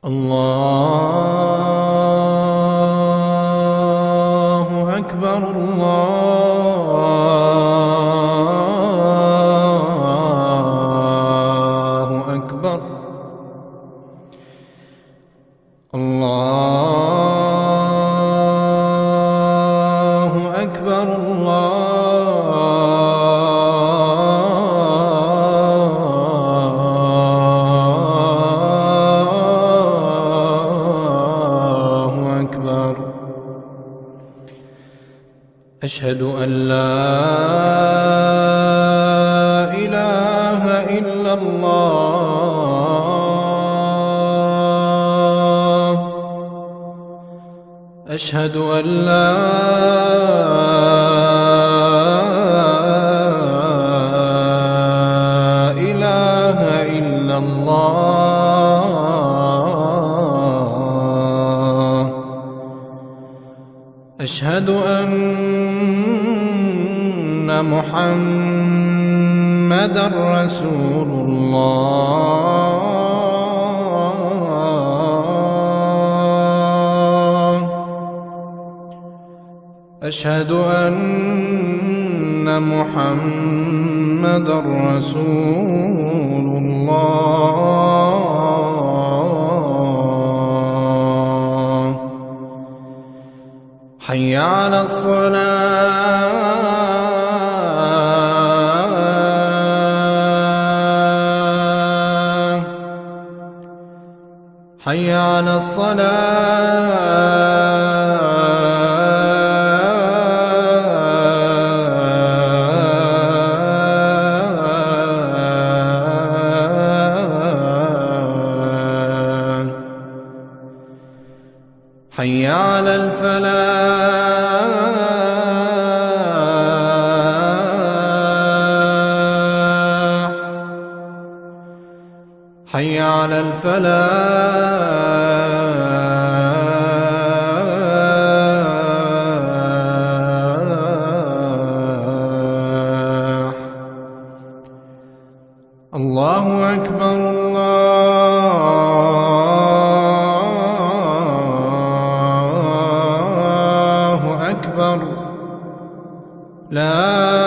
الله أكبر الله أكبر الله أكبر الله أكبر. أشهد أن لا إله إلا الله. أشهد أن لا إله إلا الله. أشهد أن محمدًا رسول الله. أشهد أن محمدًا رسول الله. حي على الصلاة. حي على الصلاة. حي على الفلاح. حي على الفلاح. الله أكبر الله أكبر. لا